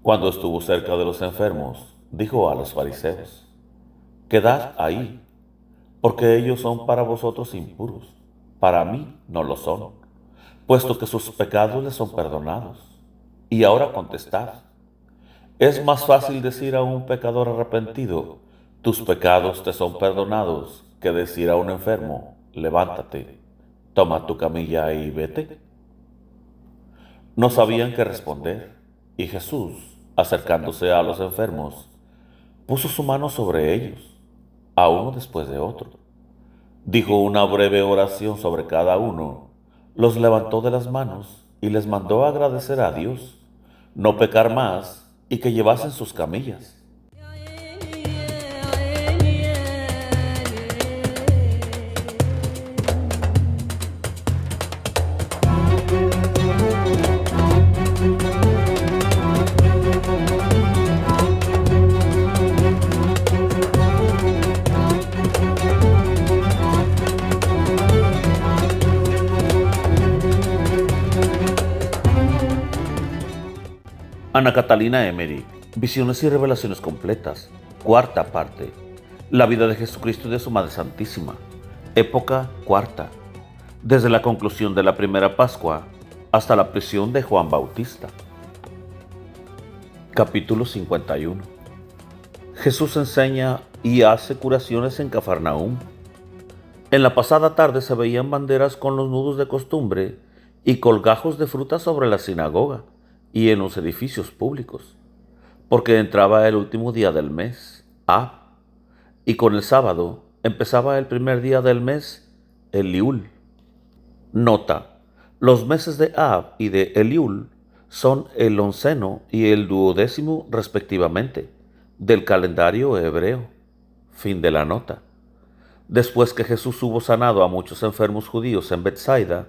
Cuando estuvo cerca de los enfermos, dijo a los fariseos: Quedad ahí, porque ellos son para vosotros impuros, para mí no lo son, puesto que sus pecados les son perdonados. Y ahora contestad: ¿es más fácil decir a un pecador arrepentido, tus pecados te son perdonados, que decir a un enfermo, levántate, toma tu camilla y vete? No sabían qué responder, y Jesús, acercándose a los enfermos, puso su mano sobre ellos, a uno después de otro. Dijo una breve oración sobre cada uno, los levantó de las manos y les mandó agradecer a Dios, no pecar más y que llevasen sus camillas. Ana Catalina Emery, Visiones y Revelaciones Completas, cuarta parte. La vida de Jesucristo y de su Madre Santísima, época cuarta. Desde la conclusión de la primera Pascua hasta la prisión de Juan Bautista. Capítulo 51. Jesús enseña y hace curaciones en Cafarnaúm. En la pasada tarde se veían banderas con los nudos de costumbre y colgajos de fruta sobre la sinagoga y en los edificios públicos, porque entraba el último día del mes, Ab, y con el sábado empezaba el primer día del mes, Eliul. Nota: los meses de Ab y de Eliul son el onceno y el duodécimo respectivamente, del calendario hebreo. Fin de la nota. Después que Jesús hubo sanado a muchos enfermos judíos en Betsaida,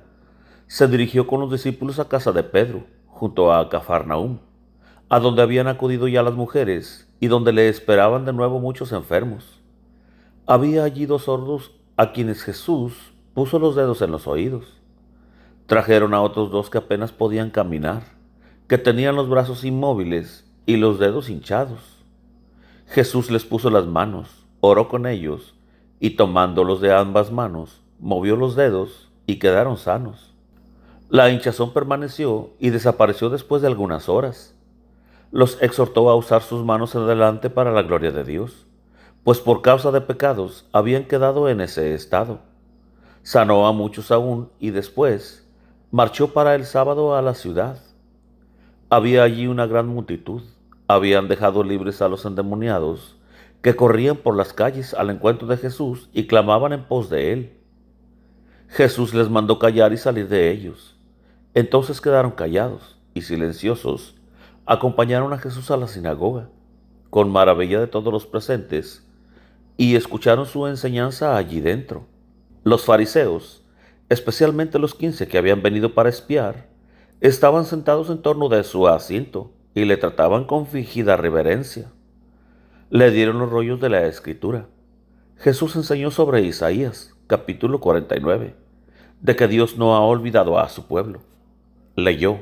se dirigió con los discípulos a casa de Pedro, junto a Cafarnaúm, a donde habían acudido ya las mujeres y donde le esperaban de nuevo muchos enfermos. Había allí 2 sordos a quienes Jesús puso los dedos en los oídos. Trajeron a otros 2 que apenas podían caminar, que tenían los brazos inmóviles y los dedos hinchados. Jesús les puso las manos, oró con ellos, y tomándolos de ambas manos, movió los dedos y quedaron sanos. La hinchazón permaneció y desapareció después de algunas horas. Los exhortó a usar sus manos adelante para la gloria de Dios, pues por causa de pecados habían quedado en ese estado. Sanó a muchos aún y después marchó para el sábado a la ciudad. Había allí una gran multitud. Habían dejado libres a los endemoniados, que corrían por las calles al encuentro de Jesús y clamaban en pos de él. Jesús les mandó callar y salir de ellos. Entonces quedaron callados y silenciosos. Acompañaron a Jesús a la sinagoga, con maravilla de todos los presentes, y escucharon su enseñanza allí dentro. Los fariseos, especialmente los 15 que habían venido para espiar, estaban sentados en torno de su asiento y le trataban con fingida reverencia. Le dieron los rollos de la Escritura. Jesús enseñó sobre Isaías, capítulo 49, de que Dios no ha olvidado a su pueblo. Leyó: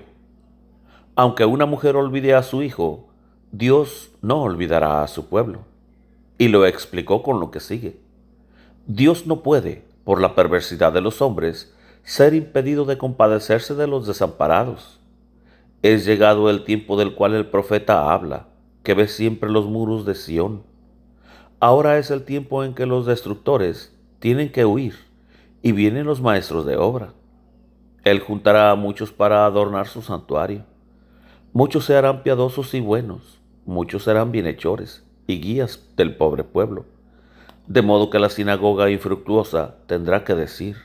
aunque una mujer olvide a su hijo, Dios no olvidará a su pueblo. Y lo explicó con lo que sigue. Dios no puede, por la perversidad de los hombres, ser impedido de compadecerse de los desamparados. Es llegado el tiempo del cual el profeta habla, que ve siempre los muros de Sión. Ahora es el tiempo en que los destructores tienen que huir, y vienen los maestros de obra. Él juntará a muchos para adornar su santuario. Muchos se harán piadosos y buenos, muchos serán bienhechores y guías del pobre pueblo. De modo que la sinagoga infructuosa tendrá que decir: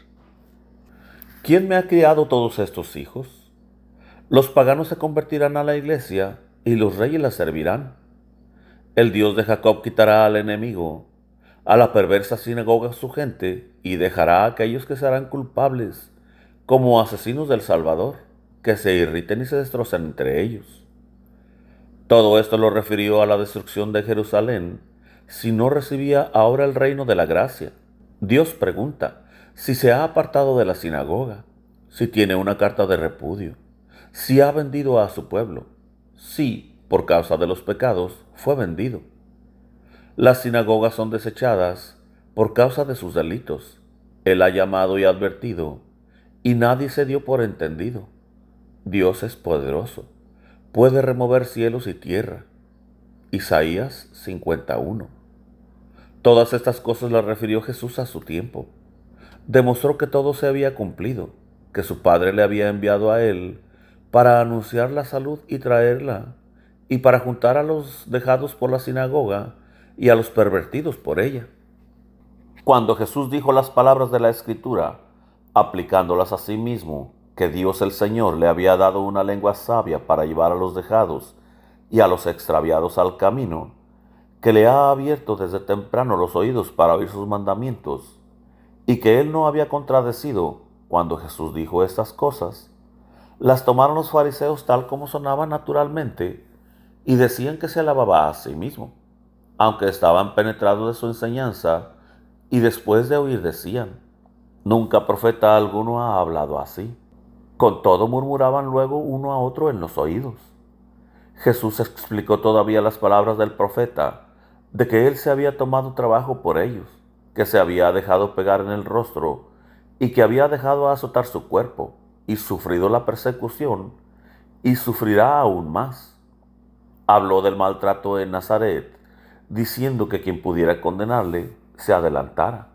¿quién me ha criado todos estos hijos? Los paganos se convertirán a la iglesia y los reyes la servirán. El Dios de Jacob quitará al enemigo, a la perversa sinagoga su gente, y dejará a aquellos que serán culpables, como asesinos del Salvador, que se irriten y se destrocen entre ellos. Todo esto lo refirió a la destrucción de Jerusalén, si no recibía ahora el reino de la gracia. Dios pregunta si se ha apartado de la sinagoga, si tiene una carta de repudio, si ha vendido a su pueblo. Sí, por causa de los pecados, fue vendido. Las sinagogas son desechadas por causa de sus delitos. Él ha llamado y advertido, y nadie se dio por entendido. Dios es poderoso, puede remover cielos y tierra. Isaías 51. Todas estas cosas las refirió Jesús a su tiempo. Demostró que todo se había cumplido, que su Padre le había enviado a él para anunciar la salud y traerla, y para juntar a los dejados por la sinagoga y a los pervertidos por ella. Cuando Jesús dijo las palabras de la Escritura, aplicándolas a sí mismo, que Dios el Señor le había dado una lengua sabia para llevar a los dejados y a los extraviados al camino, que le ha abierto desde temprano los oídos para oír sus mandamientos, y que él no había contradecido cuando Jesús dijo estas cosas, las tomaron los fariseos tal como sonaban naturalmente, y decían que se alababa a sí mismo, aunque estaban penetrados de su enseñanza, y después de oír decían, nunca profeta alguno ha hablado así. Con todo murmuraban luego uno a otro en los oídos. Jesús explicó todavía las palabras del profeta, de que él se había tomado trabajo por ellos, que se había dejado pegar en el rostro, y que había dejado azotar su cuerpo, y sufrido la persecución, y sufrirá aún más. Habló del maltrato en Nazaret, diciendo que quien pudiera condenarle se adelantara.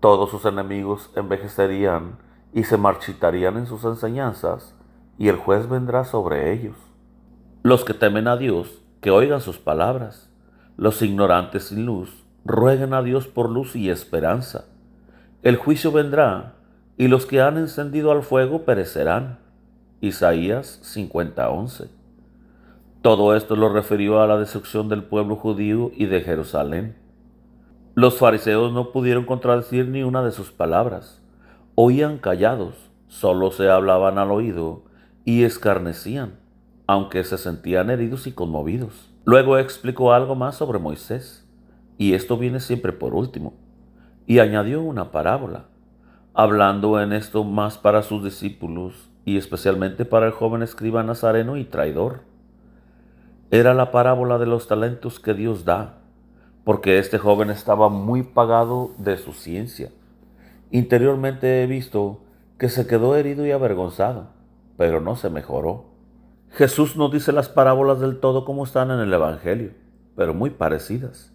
Todos sus enemigos envejecerían y se marchitarían en sus enseñanzas, y el juez vendrá sobre ellos. Los que temen a Dios, que oigan sus palabras. Los ignorantes sin luz, rueguen a Dios por luz y esperanza. El juicio vendrá, y los que han encendido al fuego perecerán. Isaías 50:11. Todo esto lo refirió a la destrucción del pueblo judío y de Jerusalén. Los fariseos no pudieron contradecir ni una de sus palabras. Oían callados, solo se hablaban al oído y escarnecían, aunque se sentían heridos y conmovidos. Luego explicó algo más sobre Moisés, y esto viene siempre por último, y añadió una parábola, hablando en esto más para sus discípulos y especialmente para el joven escriba nazareno y traidor. Era la parábola de los talentos que Dios da, porque este joven estaba muy pagado de su ciencia. Interiormente he visto que se quedó herido y avergonzado, pero no se mejoró. Jesús no dice las parábolas del todo como están en el Evangelio, pero muy parecidas.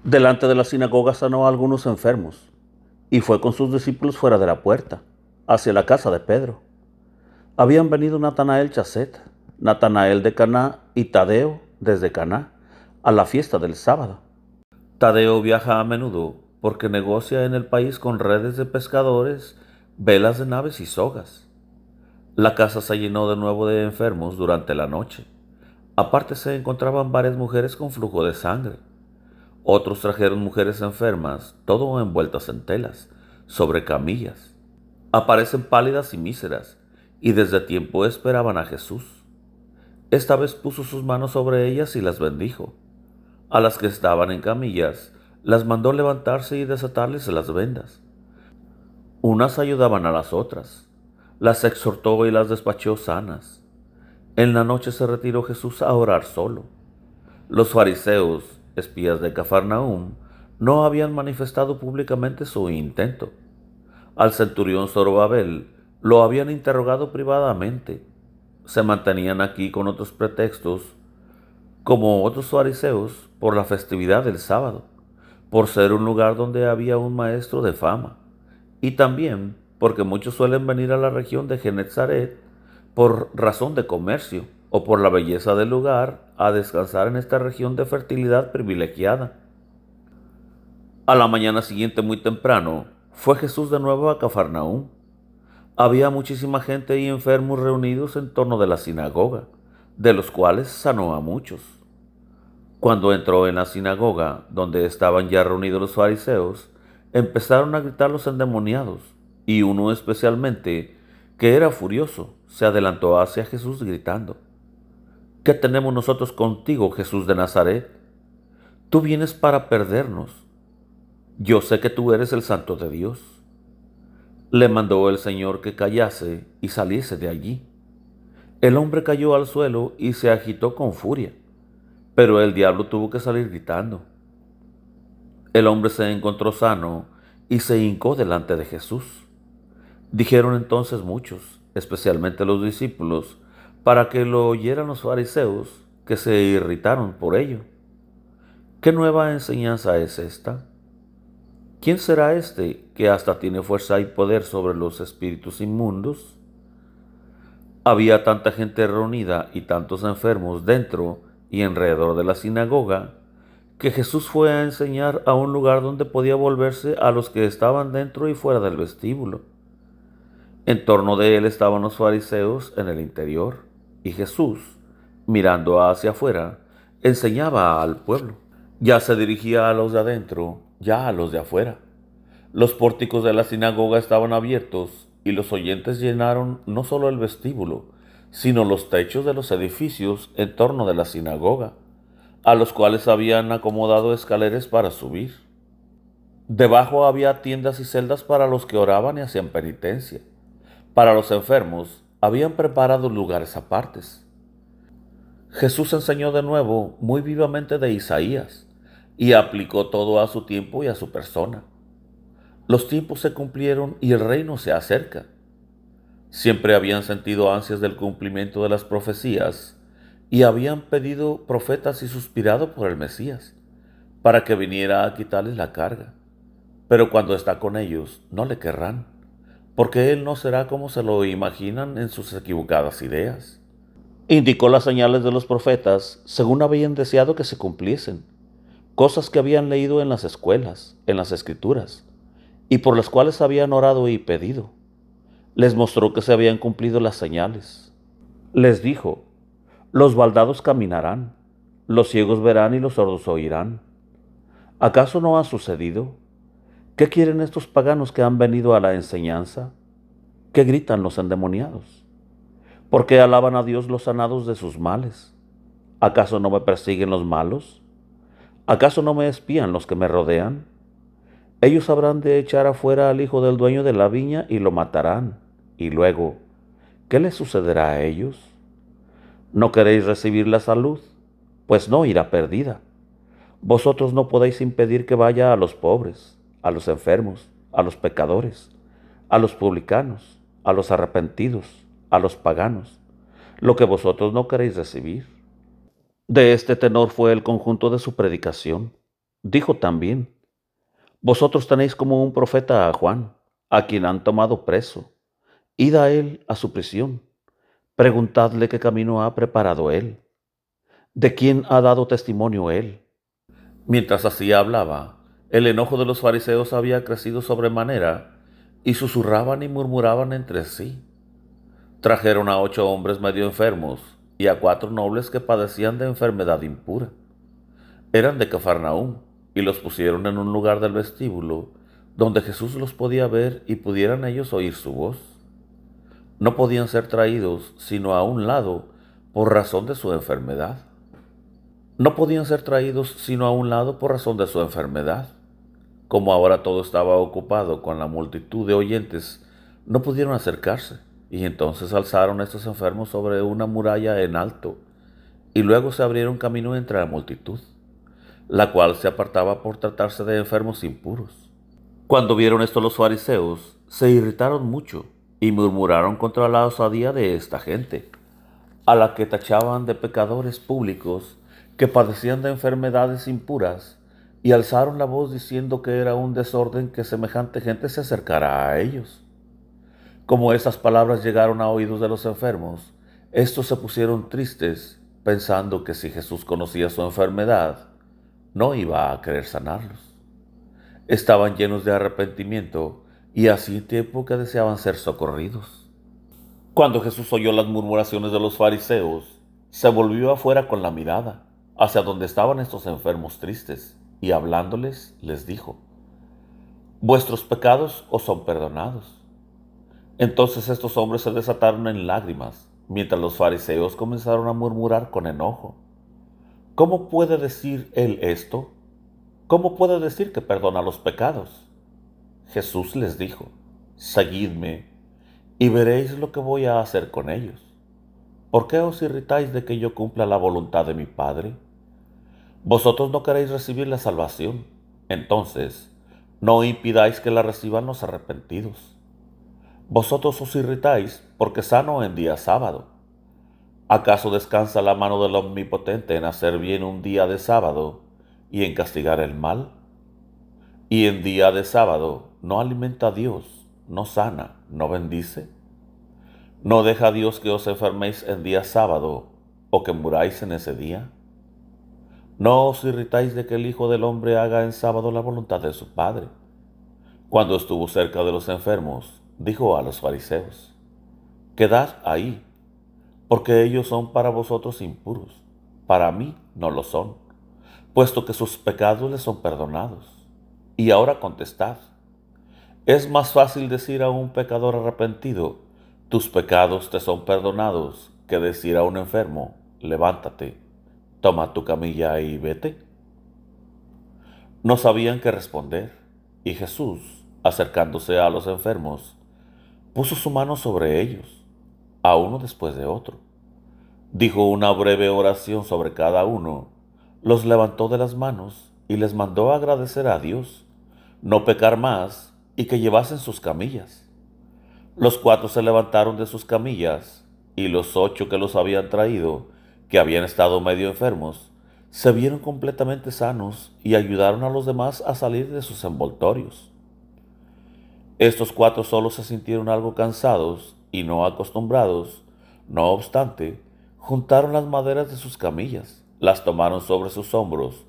Delante de la sinagoga sanó a algunos enfermos, y fue con sus discípulos fuera de la puerta, hacia la casa de Pedro. Habían venido Natanael Chacet, Natanael de Caná y Tadeo desde Caná, a la fiesta del sábado. Tadeo viaja a menudo porque negocia en el país con redes de pescadores, velas de naves y sogas. La casa se llenó de nuevo de enfermos durante la noche. Aparte se encontraban varias mujeres con flujo de sangre. Otros trajeron mujeres enfermas, todo envueltas en telas, sobre camillas. Aparecen pálidas y míseras, y desde tiempo esperaban a Jesús. Esta vez puso sus manos sobre ellas y las bendijo. A las que estaban en camillas, las mandó levantarse y desatarles las vendas. Unas ayudaban a las otras, las exhortó y las despachó sanas. En la noche se retiró Jesús a orar solo. Los fariseos, espías de Cafarnaúm, no habían manifestado públicamente su intento. Al centurión Zorobabel lo habían interrogado privadamente. Se mantenían aquí con otros pretextos, como otros fariseos, por la festividad del sábado, por ser un lugar donde había un maestro de fama, y también porque muchos suelen venir a la región de Genezaret por razón de comercio o por la belleza del lugar a descansar en esta región de fertilidad privilegiada. A la mañana siguiente muy temprano fue Jesús de nuevo a Cafarnaúm. Había muchísima gente y enfermos reunidos en torno de la sinagoga, de los cuales sanó a muchos. Cuando entró en la sinagoga, donde estaban ya reunidos los fariseos, empezaron a gritar los endemoniados, y uno especialmente, que era furioso, se adelantó hacia Jesús gritando: ¿Qué tenemos nosotros contigo, Jesús de Nazaret? Tú vienes para perdernos. Yo sé que tú eres el Santo de Dios. Le mandó el Señor que callase y saliese de allí. El hombre cayó al suelo y se agitó con furia, pero el diablo tuvo que salir gritando. El hombre se encontró sano y se hincó delante de Jesús. Dijeron entonces muchos, especialmente los discípulos, para que lo oyeran los fariseos, que se irritaron por ello. ¿Qué nueva enseñanza es esta? ¿Quién será este que hasta tiene fuerza y poder sobre los espíritus inmundos? Había tanta gente reunida y tantos enfermos dentro y alrededor de la sinagoga, que Jesús fue a enseñar a un lugar donde podía volverse a los que estaban dentro y fuera del vestíbulo. En torno de él estaban los fariseos en el interior, y Jesús, mirando hacia afuera, enseñaba al pueblo. Ya se dirigía a los de adentro, ya a los de afuera. Los pórticos de la sinagoga estaban abiertos, y los oyentes llenaron no solo el vestíbulo, sino los techos de los edificios en torno de la sinagoga, a los cuales habían acomodado escaleras para subir. Debajo había tiendas y celdas para los que oraban y hacían penitencia. Para los enfermos habían preparado lugares apartes. Jesús enseñó de nuevo muy vivamente de Isaías y aplicó todo a su tiempo y a su persona. Los tiempos se cumplieron y el reino se acerca. Siempre habían sentido ansias del cumplimiento de las profecías y habían pedido profetas y suspirado por el Mesías, para que viniera a quitarles la carga. Pero cuando está con ellos, no le querrán, porque Él no será como se lo imaginan en sus equivocadas ideas. Indicó las señales de los profetas según habían deseado que se cumpliesen, cosas que habían leído en las escuelas, en las escrituras, y por las cuales habían orado y pedido. Les mostró que se habían cumplido las señales. Les dijo: los baldados caminarán, los ciegos verán y los sordos oirán. ¿Acaso no ha sucedido? ¿Qué quieren estos paganos que han venido a la enseñanza? ¿Qué gritan los endemoniados? ¿Por qué alaban a Dios los sanados de sus males? ¿Acaso no me persiguen los malos? ¿Acaso no me espían los que me rodean? Ellos habrán de echar afuera al hijo del dueño de la viña y lo matarán. Y luego, ¿qué les sucederá a ellos? ¿No queréis recibir la salud? Pues no irá perdida. Vosotros no podéis impedir que vaya a los pobres, a los enfermos, a los pecadores, a los publicanos, a los arrepentidos, a los paganos, lo que vosotros no queréis recibir. De este tenor fue el conjunto de su predicación. Dijo también: vosotros tenéis como un profeta a Juan, a quien han tomado preso. Id a él a su prisión. Preguntadle qué camino ha preparado él, de quién ha dado testimonio él. Mientras así hablaba, el enojo de los fariseos había crecido sobremanera, y susurraban y murmuraban entre sí. Trajeron a 8 hombres medio enfermos y a 4 nobles que padecían de enfermedad impura. Eran de Cafarnaúm, y los pusieron en un lugar del vestíbulo, donde Jesús los podía ver y pudieran ellos oír su voz. No podían ser traídos sino a un lado por razón de su enfermedad. No podían ser traídos sino a un lado por razón de su enfermedad. Como ahora todo estaba ocupado con la multitud de oyentes, no pudieron acercarse, y entonces alzaron estos enfermos sobre una muralla en alto, y luego se abrieron camino entre la multitud, la cual se apartaba por tratarse de enfermos impuros. Cuando vieron esto los fariseos, se irritaron mucho y murmuraron contra la osadía de esta gente, a la que tachaban de pecadores públicos que padecían de enfermedades impuras, y alzaron la voz diciendo que era un desorden que semejante gente se acercara a ellos. Como esas palabras llegaron a oídos de los enfermos, estos se pusieron tristes, pensando que si Jesús conocía su enfermedad, no iba a querer sanarlos. Estaban llenos de arrepentimiento y hacía tiempo que deseaban ser socorridos. Cuando Jesús oyó las murmuraciones de los fariseos, se volvió afuera con la mirada hacia donde estaban estos enfermos tristes, y hablándoles les dijo: vuestros pecados os son perdonados. Entonces estos hombres se desataron en lágrimas, mientras los fariseos comenzaron a murmurar con enojo: ¿cómo puede decir él esto? ¿Cómo puede decir que perdona los pecados? Jesús les dijo: seguidme, y veréis lo que voy a hacer con ellos. ¿por qué os irritáis de que yo cumpla la voluntad de mi Padre? Vosotros no queréis recibir la salvación, entonces no impidáis que la reciban los arrepentidos. Vosotros os irritáis porque sano en día sábado. ¿Acaso descansa la mano del Omnipotente en hacer bien un día de sábado y en castigar el mal? Y en día de sábado no alimenta a Dios, no sana, no bendice. ¿No deja Dios que os enferméis en día sábado o que muráis en ese día? No os irritáis de que el Hijo del Hombre haga en sábado la voluntad de su Padre. Cuando estuvo cerca de los enfermos, dijo a los fariseos: Quedad ahí, porque ellos son para vosotros impuros, para mí no lo son, puesto que sus pecados les son perdonados. Y ahora contestad: ¿es más fácil decir a un pecador arrepentido, tus pecados te son perdonados, que decir a un enfermo, levántate, toma tu camilla y vete? No sabían qué responder, y Jesús, acercándose a los enfermos, puso su mano sobre ellos, a uno después de otro. Dijo una breve oración sobre cada uno, los levantó de las manos y les mandó agradecer a Dios, no pecar más y que llevasen sus camillas. Los 4 se levantaron de sus camillas y los 8 que los habían traído, que habían estado medio enfermos, se vieron completamente sanos y ayudaron a los demás a salir de sus envoltorios. Estos 4 solo se sintieron algo cansados y no acostumbrados. No obstante, juntaron las maderas de sus camillas, las tomaron sobre sus hombros,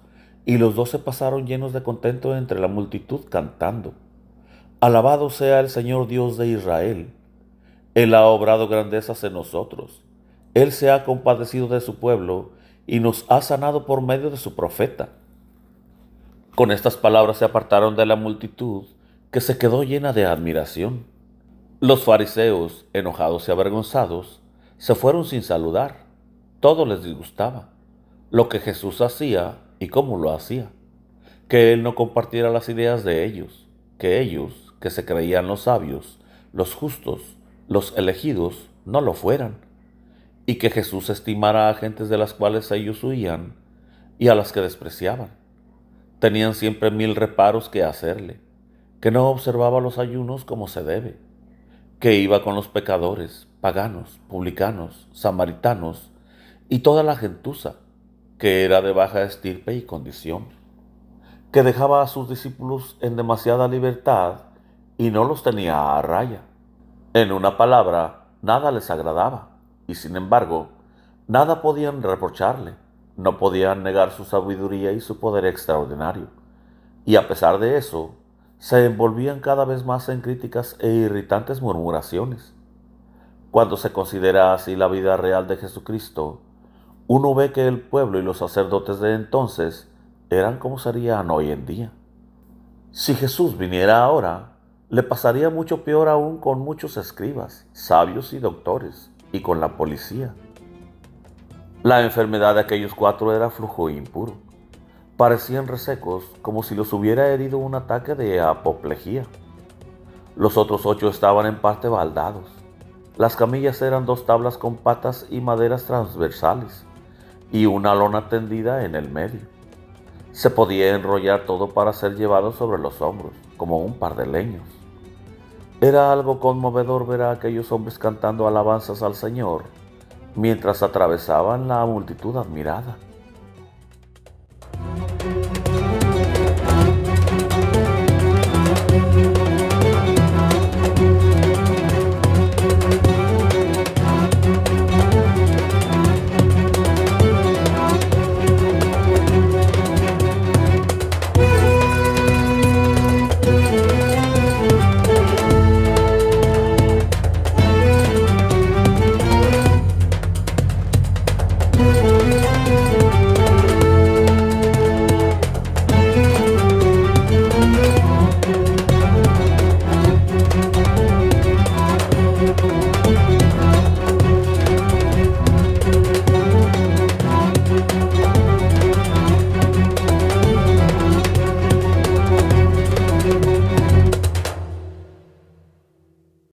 y los 2 se pasaron llenos de contento entre la multitud cantando: Alabado sea el Señor Dios de Israel. Él ha obrado grandezas en nosotros. Él se ha compadecido de su pueblo y nos ha sanado por medio de su profeta. Con estas palabras se apartaron de la multitud, que se quedó llena de admiración. Los fariseos, enojados y avergonzados, se fueron sin saludar. Todo les disgustaba, lo que Jesús hacía y cómo lo hacía, que Él no compartiera las ideas de ellos, que se creían los sabios, los justos, los elegidos, no lo fueran, y que Jesús estimara a gentes de las cuales ellos huían y a las que despreciaban. Tenían siempre 1000 reparos que hacerle, que no observaba los ayunos como se debe, que iba con los pecadores, paganos, publicanos, samaritanos y toda la gentuza, que era de baja estirpe y condición, que dejaba a sus discípulos en demasiada libertad y no los tenía a raya. En una palabra, nada les agradaba, y sin embargo, nada podían reprocharle, no podían negar su sabiduría y su poder extraordinario, y a pesar de eso, se envolvían cada vez más en críticas e irritantes murmuraciones. Cuando se considera así la vida real de Jesucristo, uno ve que el pueblo y los sacerdotes de entonces eran como serían hoy en día. Si Jesús viniera ahora, le pasaría mucho peor aún con muchos escribas, sabios y doctores, y con la policía. La enfermedad de aquellos 4 era flujo impuro. Parecían resecos, como si los hubiera herido un ataque de apoplejía. Los otros 8 estaban en parte baldados. Las camillas eran 2 tablas con patas y maderas transversales, y una lona tendida en el medio. Se podía enrollar todo para ser llevado sobre los hombros, como un par de leños. Era algo conmovedor ver a aquellos hombres cantando alabanzas al Señor, mientras atravesaban la multitud admirada.